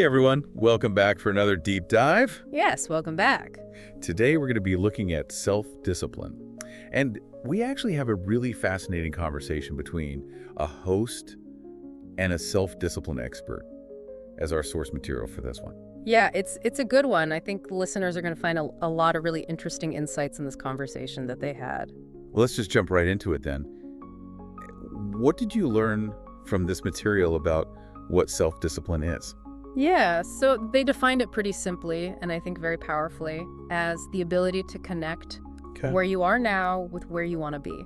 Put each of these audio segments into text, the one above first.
everyone. Welcome back for another deep dive. Yes, welcome back. Today we're going to be looking at self-discipline. And we actually have a really fascinating conversation between a host and a self-discipline expert as our source material for this one. Yeah, it's a good one. I think listeners are going to find a lot of really interesting insights in this conversation that they had. Well, let's just jump right into it then. What did you learn from this material about what self-discipline is? Yeah, so they defined it pretty simply, and I think very powerfully, as the ability to connect where you are now with where you want to be.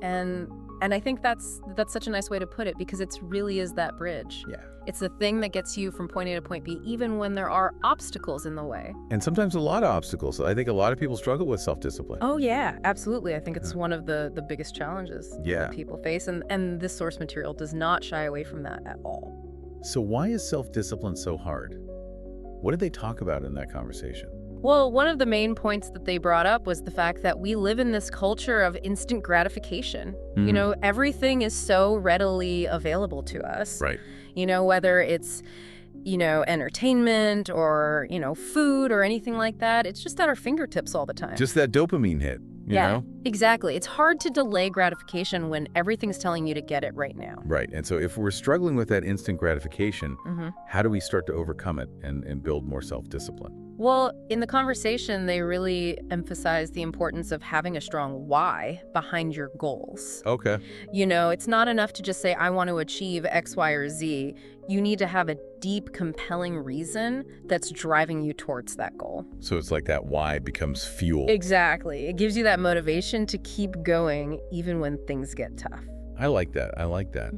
And I think that's such a nice way to put it, because it really is that bridge. Yeah. It's the thing that gets you from point A to point B, even when there are obstacles in the way. And sometimes a lot of obstacles. I think a lot of people struggle with self-discipline. Oh, yeah, absolutely. I think it's one of the biggest challenges that people face, and this source material does not shy away from that at all. So why is self-discipline so hard? What did they talk about in that conversation? Well, one of the main points that they brought up was the fact that we live in this culture of instant gratification. You know, everything is so readily available to us. Right. You know, whether it's, entertainment or, food or anything like that. It's just at our fingertips all the time. Just that dopamine hit, you know? Exactly. It's hard to delay gratification when everything's telling you to get it right now. Right. And so if we're struggling with that instant gratification, how do we start to overcome it and build more self-discipline? Well, in the conversation, they really emphasized the importance of having a strong why behind your goals. Okay. It's not enough to just say, I want to achieve X, Y, or Z. You need to have a deep, compelling reason that's driving you towards that goal. So it's like that why becomes fuel. Exactly. It gives you that motivation to keep going even when things get tough. I like that.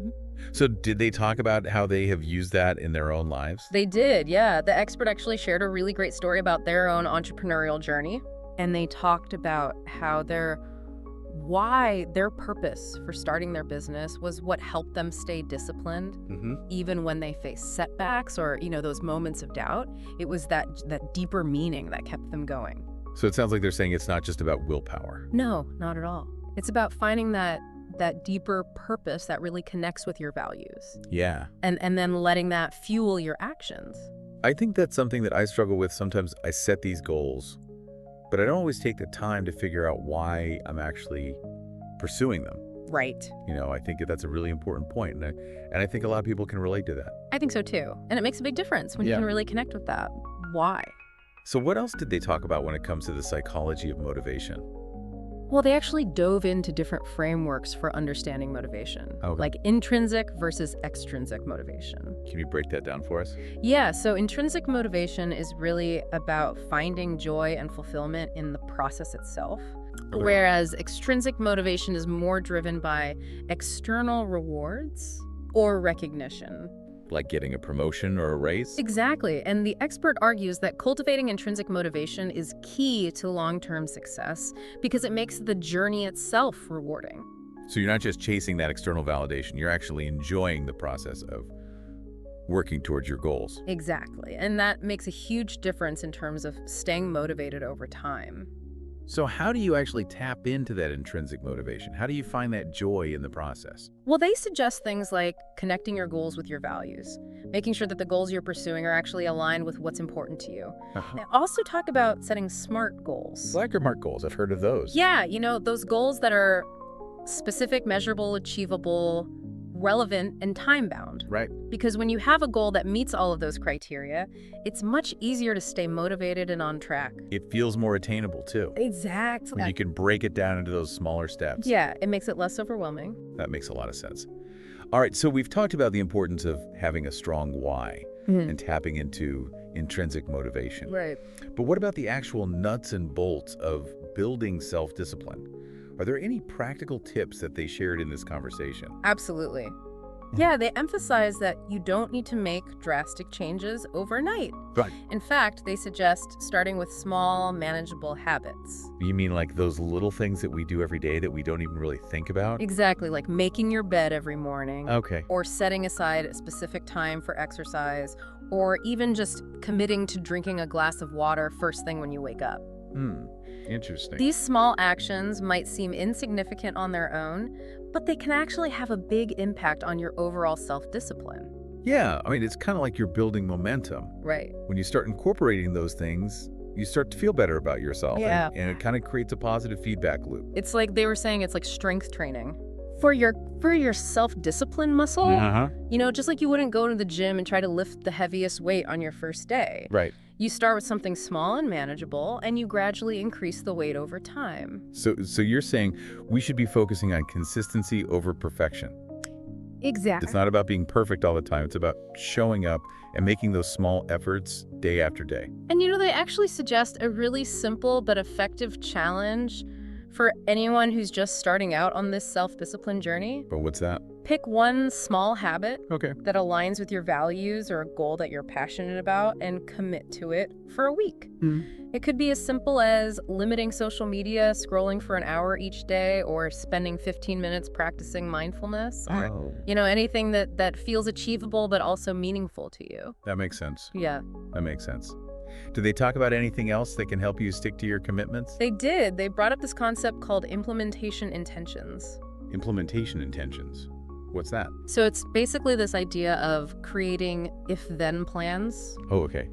So did they talk about how they have used that in their own lives? They did, yeah. The expert actually shared a really great story about their own entrepreneurial journey. And they talked about how their purpose for starting their business was what helped them stay disciplined, even when they faced setbacks or, those moments of doubt. It was that deeper meaning that kept them going. So it sounds like they're saying it's not just about willpower. No, not at all. It's about finding that deeper purpose that really connects with your values. Yeah. And then letting that fuel your actions. I think that's something that I struggle with. Sometimes I set these goals, but I don't always take the time to figure out why I'm actually pursuing them. Right. I think that's a really important point. And I think a lot of people can relate to that. I think so too. And it makes a big difference when you can really connect with that. Why? So what else did they talk about when it comes to the psychology of motivation? Well, they actually dove into different frameworks for understanding motivation, like intrinsic versus extrinsic motivation. Can you break that down for us? Yeah, so intrinsic motivation is really about finding joy and fulfillment in the process itself, whereas extrinsic motivation is more driven by external rewards or recognition. Like getting a promotion or a raise? Exactly. And the expert argues that cultivating intrinsic motivation is key to long-term success because it makes the journey itself rewarding. So you're not just chasing that external validation, you're actually enjoying the process of working towards your goals. Exactly. And that makes a huge difference in terms of staying motivated over time. So how do you actually tap into that intrinsic motivation? How do you find that joy in the process? Well, they suggest things like connecting your goals with your values, making sure that the goals you're pursuing are actually aligned with what's important to you. They also talk about setting SMART goals. Black or mark goals, I've heard of those. Yeah, those goals that are specific, measurable, achievable, relevant, and time-bound. Right. Because when you have a goal that meets all of those criteria, it's much easier to stay motivated and on track. It feels more attainable, too. Exactly. When you can break it down into those smaller steps. Yeah, it makes it less overwhelming. That makes a lot of sense. All right, so we've talked about the importance of having a strong why and tapping into intrinsic motivation. Right. But what about the actual nuts and bolts of building self-discipline? Are there any practical tips that they shared in this conversation? Absolutely. Yeah, they emphasize that you don't need to make drastic changes overnight. Right. In fact, they suggest starting with small, manageable habits. You mean like those little things that we do every day that we don't even really think about? Exactly, like making your bed every morning. Okay. Or setting aside a specific time for exercise, or even just committing to drinking a glass of water first thing when you wake up. Interesting. These small actions might seem insignificant on their own, but they can actually have a big impact on your overall self-discipline. Yeah, I mean, it's kind of like you're building momentum. Right. When you start incorporating those things, you start to feel better about yourself. Yeah. And it kind of creates a positive feedback loop. It's like they were saying it's like strength training. For your self-discipline muscle, just like you wouldn't go to the gym and try to lift the heaviest weight on your first day. Right. You start with something small and manageable, and you gradually increase the weight over time. So you're saying we should be focusing on consistency over perfection. Exactly. It's not about being perfect all the time. It's about showing up and making those small efforts day after day. And they actually suggest a really simple but effective challenge for anyone who's just starting out on this self-discipline journey. But what's that? Pick one small habit that aligns with your values or a goal that you're passionate about and commit to it for a week. It could be as simple as limiting social media, scrolling for an hour each day, or spending 15 minutes practicing mindfulness. Oh. Anything that feels achievable but also meaningful to you. That makes sense. Yeah. That makes sense. Do they talk about anything else that can help you stick to your commitments? They did. They brought up this concept called implementation intentions. Implementation intentions. What's that? So it's basically this idea of creating if-then plans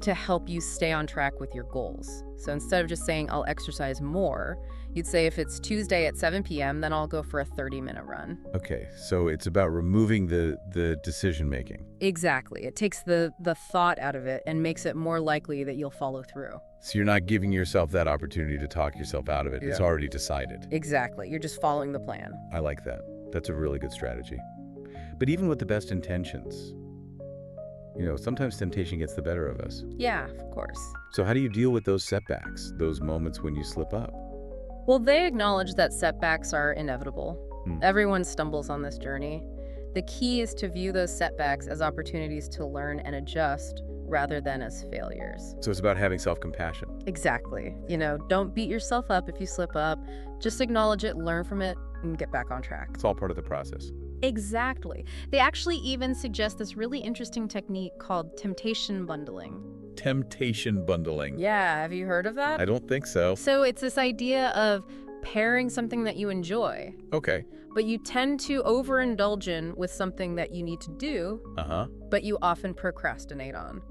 to help you stay on track with your goals. So instead of just saying, I'll exercise more, you'd say if it's Tuesday at 7 p.m., then I'll go for a 30-minute run. Okay, so it's about removing the decision-making. Exactly. It takes the thought out of it and makes it more likely that you'll follow through. So you're not giving yourself that opportunity to talk yourself out of it. Yeah. It's already decided. Exactly. You're just following the plan. I like that. That's a really good strategy. But even with the best intentions, sometimes temptation gets the better of us. Yeah, of course. So how do you deal with those setbacks, those moments when you slip up? Well, they acknowledge that setbacks are inevitable. Everyone stumbles on this journey. The key is to view those setbacks as opportunities to learn and adjust rather than as failures. So it's about having self-compassion. Exactly. Don't beat yourself up if you slip up. Just acknowledge it, learn from it, and get back on track. It's all part of the process. Exactly. They actually even suggest this really interesting technique called temptation bundling. Temptation bundling. Yeah, have you heard of that? I don't think so. So it's this idea of pairing something that you enjoy. Okay. But you tend to overindulge in with something that you need to do, but you often procrastinate on.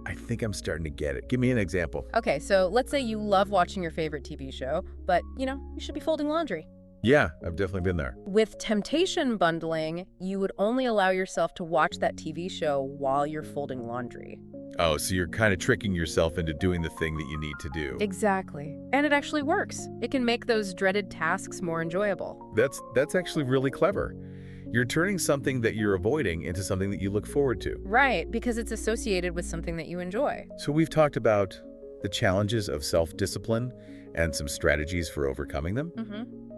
I think I'm starting to get it. Give me an example. Okay, so let's say you love watching your favorite TV show, but, you should be folding laundry. Yeah, I've definitely been there. With temptation bundling, you would only allow yourself to watch that TV show while you're folding laundry. Oh, so you're kind of tricking yourself into doing the thing that you need to do. Exactly. And it actually works. It can make those dreaded tasks more enjoyable. That's actually really clever. You're turning something that you're avoiding into something that you look forward to. Right, because it's associated with something that you enjoy. So we've talked about the challenges of self-discipline and some strategies for overcoming them.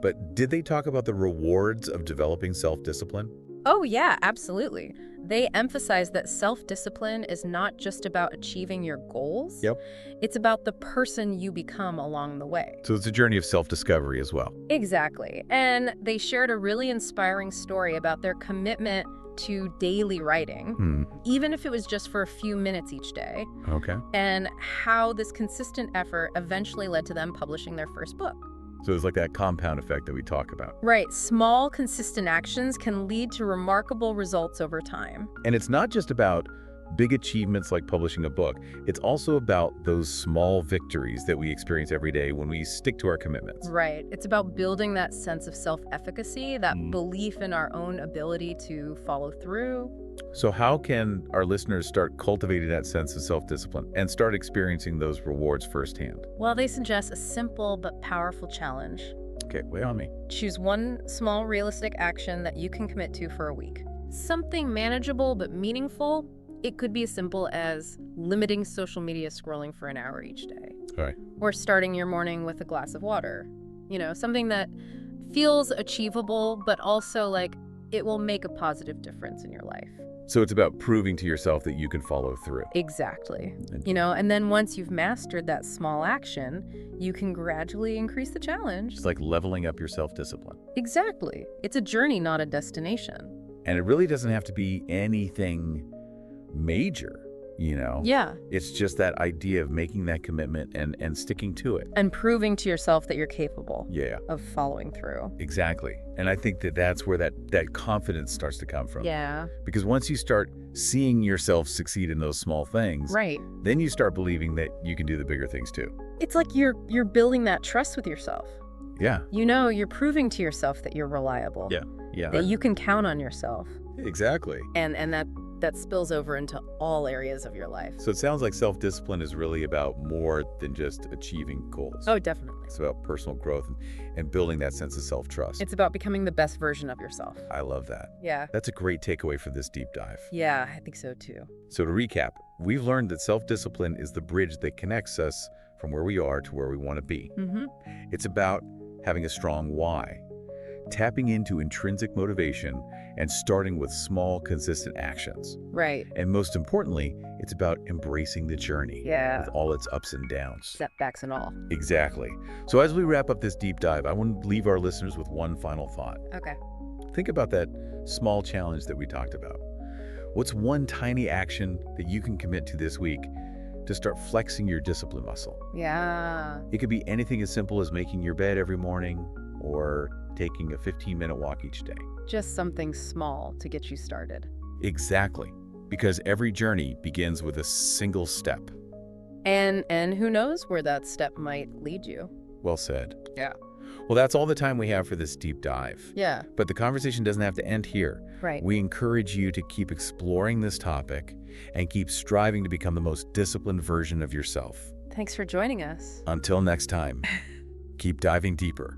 But did they talk about the rewards of developing self-discipline? Oh, yeah, absolutely. They emphasize that self-discipline is not just about achieving your goals. Yep. It's about the person you become along the way. So it's a journey of self-discovery as well. Exactly. And they shared a really inspiring story about their commitment to daily writing, even if it was just for a few minutes each day. Okay. And how this consistent effort eventually led to them publishing their first book. So it's like that compound effect that we talk about. Right. Small, consistent actions can lead to remarkable results over time. And it's not just about big achievements like publishing a book. It's also about those small victories that we experience every day when we stick to our commitments. Right. It's about building that sense of self-efficacy, that belief in our own ability to follow through. So how can our listeners start cultivating that sense of self-discipline and start experiencing those rewards firsthand? Well, they suggest a simple but powerful challenge. Okay, lay on me. Choose one small realistic action that you can commit to for a week. Something manageable but meaningful. It could be as simple as limiting social media scrolling for an hour each day. All right. Or starting your morning with a glass of water. Something that feels achievable, but also like it will make a positive difference in your life. So it's about proving to yourself that you can follow through. Exactly. And then once you've mastered that small action, you can gradually increase the challenge. It's like leveling up your self-discipline. Exactly. It's a journey, not a destination. And it really doesn't have to be anything major. Yeah. It's just that idea of making that commitment and sticking to it. And proving to yourself that you're capable Yeah. of following through. Exactly. And I think that that's where that confidence starts to come from. Yeah. Because once you start seeing yourself succeed in those small things, Right. then you start believing that you can do the bigger things too. It's like you're building that trust with yourself. Yeah. You're proving to yourself that you're reliable. Yeah. That you can count on yourself. Exactly. And that spills over into all areas of your life. So it sounds like self-discipline is really about more than just achieving goals. Oh, definitely. It's about personal growth and building that sense of self-trust. It's about becoming the best version of yourself. I love that. Yeah. That's a great takeaway for this deep dive. Yeah, I think so too. So to recap, we've learned that self-discipline is the bridge that connects us from where we are to where we want to be. Mm-hmm. It's about having a strong why, tapping into intrinsic motivation, and starting with small, consistent actions. Right. And most importantly, it's about embracing the journey with all its ups and downs. Setbacks and all. Exactly. So as we wrap up this deep dive, I want to leave our listeners with one final thought. Okay. Think about that small challenge that we talked about. What's one tiny action that you can commit to this week to start flexing your discipline muscle? Yeah. It could be anything as simple as making your bed every morning or taking a 15-minute walk each day. Just something small to get you started. Exactly. Because every journey begins with a single step. And who knows where that step might lead you. Well said. Yeah. Well, that's all the time we have for this deep dive. Yeah. But the conversation doesn't have to end here. Right. We encourage you to keep exploring this topic and keep striving to become the most disciplined version of yourself. Thanks for joining us. Until next time, keep diving deeper.